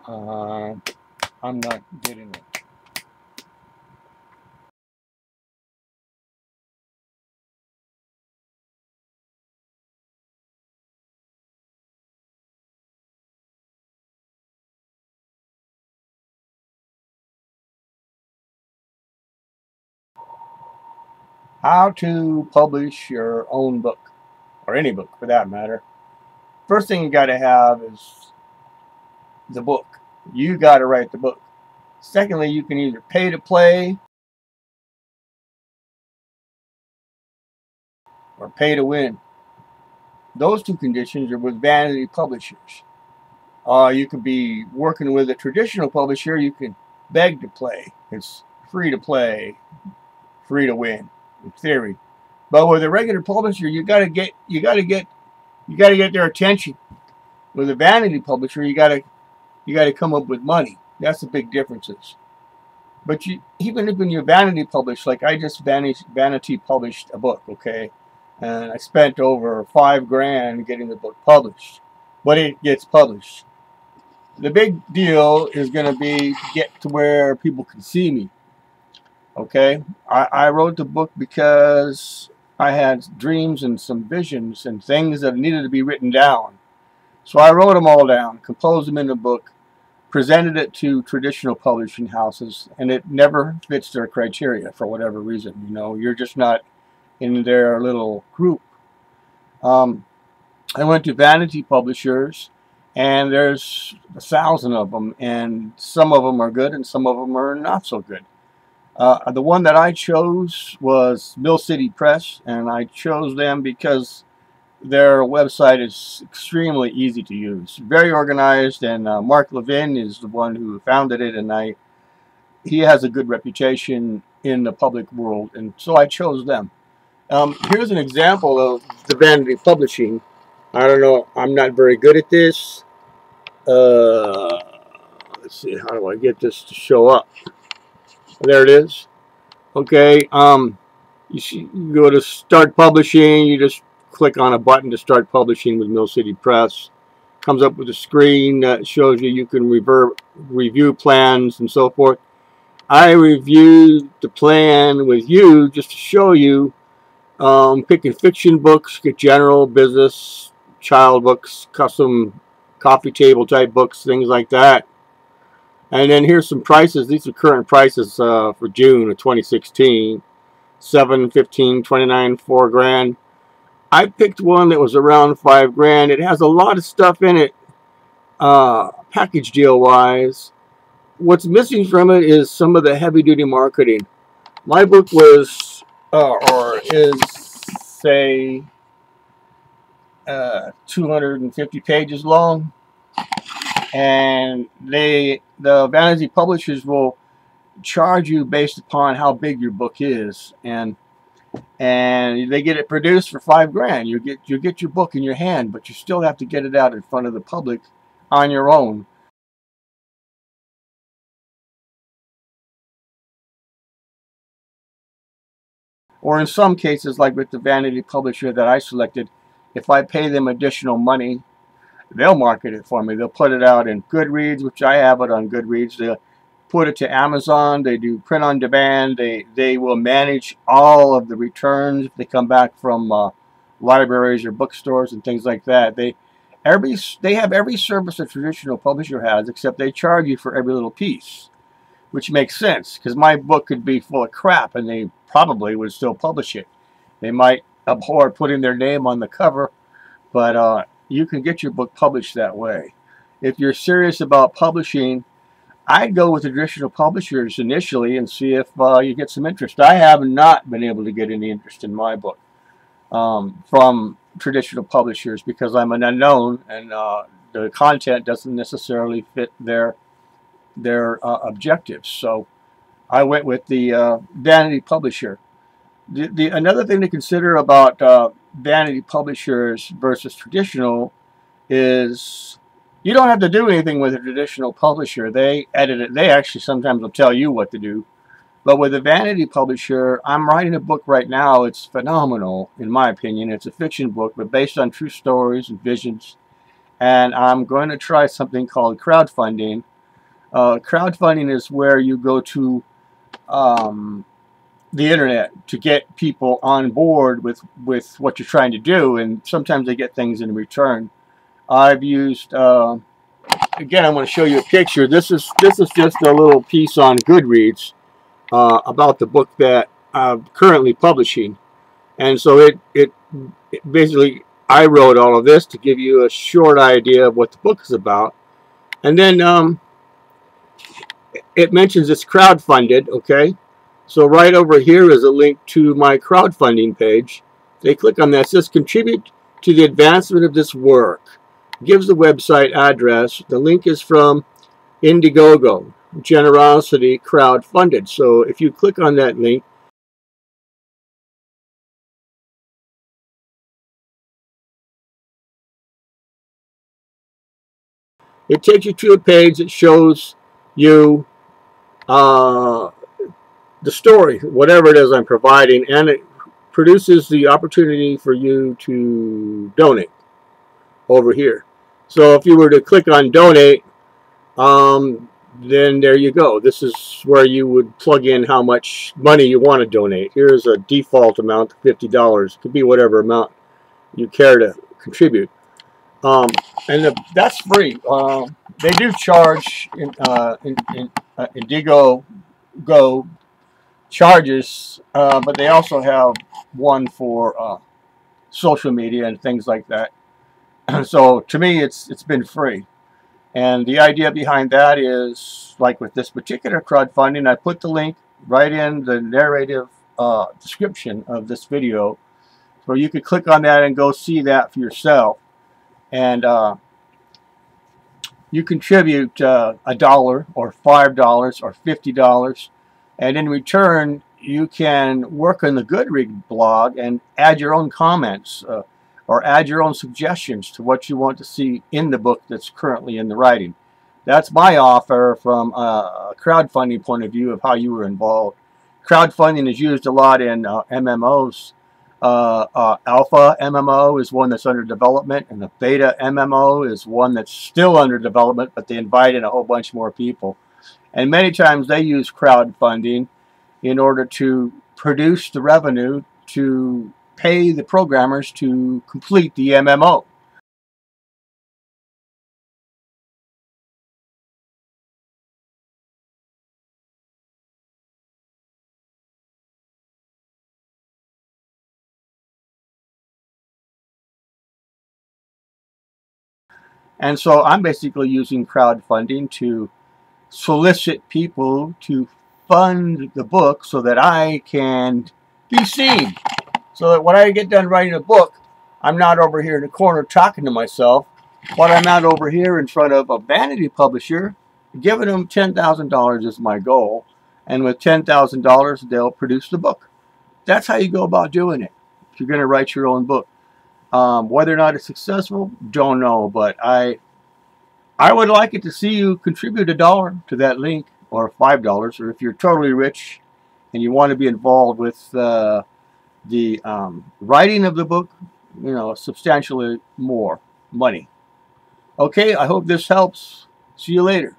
I'm not getting it. How to publish your own book, or any book for that matter. First thing you got to have is the book. You got to write the book. Secondly, you can either pay to play or pay to win. Those two conditions are with Vanity Publishers. You could be working with a traditional publisher. You can beg to play. It's free to play, free to win, in theory. But with a regular publisher, you gotta get their attention. With a Vanity Publisher, you gotta come up with money. That's the big differences. But even if when you Vanity publish, like I just Vanity published a book, okay, and I spent over $5,000 getting the book published, but it gets published. The big deal is going to be to get to where people can see me. Okay, I wrote the book because I had dreams and some visions and things that needed to be written down. So I wrote them all down, composed them in a book, presented it to traditional publishing houses, and it never fits their criteria for whatever reason. You know, you're just not in their little group. I went to Vanity Publishers, and there's 1,000 of them, and some of them are good and some of them are not so good. The one that I chose was Mill City Press, and I chose them because their website is extremely easy to use, very organized, and Mark Levin is the one who founded it, and he has a good reputation in the public world, and so I chose them. Here's an example of the Vanity Publishing. I don't know, I'm not very good at this. Let's see, how do I get this to show up? There it is. Okay, you go to start publishing, you just click on a button to start publishing with Mill City Press. Comes up with a screen that shows you can review plans and so forth. I reviewed the plan with you just to show you, picking fiction books, get general, business, child books, custom coffee table type books, things like that. And then here's some prices. These are current prices for June of 2016. 7, 15, 29, $4,000. I picked one that was around $5,000. It has a lot of stuff in it, package deal wise. What's missing from it is some of the heavy duty marketing. My book was, or is, say, 250 pages long, and the Vanity Publishers will charge you based upon how big your book is, and they get it produced for $5,000. You get your book in your hand, but you still have to get it out in front of the public on your own. Or in some cases, like with the Vanity Publisher that I selected, if I pay them additional money, they'll market it for me. They'll put it out in GOODREADS, which I have it on GOODREADS. They'll put it to Amazon. They do print on demand. They will manage all of the returns if they come back from libraries or bookstores and things like that. They have every service a traditional publisher has, except they charge you for every little piece, which makes sense because my book could be full of crap and they probably would still publish it. They might abhor putting their name on the cover, but you can get your book published that way. If you're serious about publishing, I'd go with the traditional publishers initially and see if you get some interest. I have not been able to get any interest in my book from traditional publishers because I'm an unknown and the content doesn't necessarily fit their objectives. So I went with the Vanity Publisher. Another thing to consider about Vanity Publishers versus traditional is you don't have to do anything with a traditional publisher. They edit it. They actually sometimes will tell you what to do. But with a Vanity Publisher, I'm writing a book right now. It's phenomenal, in my opinion. It's a fiction book, but based on true stories and visions. And I'm going to try something called crowdfunding, Crowdfunding is where you go to the internet to get people on board with what you're trying to do, and sometimes they get things in return. I've used again, I'm going to show you a picture. This is just a little piece on GOODREADS about the book that I'm currently publishing, and so it basically, I wrote all of this to give you a short idea of what the book is about, and then it mentions it's crowdfunded. Okay, so right over here is a link to my crowdfunding page. They click on that. It says contribute to the advancement of this work. Gives the website address. The link is from Indiegogo, Generosity crowdfunded. So if you click on that link, it takes you to a page that shows you the story, whatever it is I'm providing, and it produces the opportunity for you to donate over here. So if you were to click on donate, then there you go. This is where you would plug in how much money you want to donate. Here's a default amount of $50. It could be whatever amount you care to contribute. That's free. They do charge Indiegogo charges, but they also have one for social media and things like that. So to me, it's been free. And the idea behind that is, like with this particular crowdfunding, I put the link right in the narrative description of this video, so you could click on that and go see that for yourself. And you contribute $1 or $5 or $50, and in return you can work on the GOODREADS blog and add your own comments or add your own suggestions to what you want to see in the book that's currently in the writing. That's my offer from a crowdfunding point of view of how you were involved. Crowdfunding is used a lot in MMOs. Alpha MMO is one that's under development, and the Beta MMO is one that's still under development, but they invite in a whole bunch more people. And many times they use crowdfunding in order to produce the revenue to pay the programmers to complete the MMO. And so I'm basically using crowdfunding to solicit people to fund the book so that I can be seen. So that when I get done writing a book, I'm not over here in the corner talking to myself, but I'm out over here in front of a Vanity Publisher, giving them $10,000 is my goal. And with $10,000, they'll produce the book. That's how you go about doing it if you're going to write your own book. Whether or not it's successful, don't know, but I would like it to see you contribute $1 to that link, or $5, or if you're totally rich and you want to be involved with the writing of the book, you know, substantially more money. Okay, I hope this helps. See you later.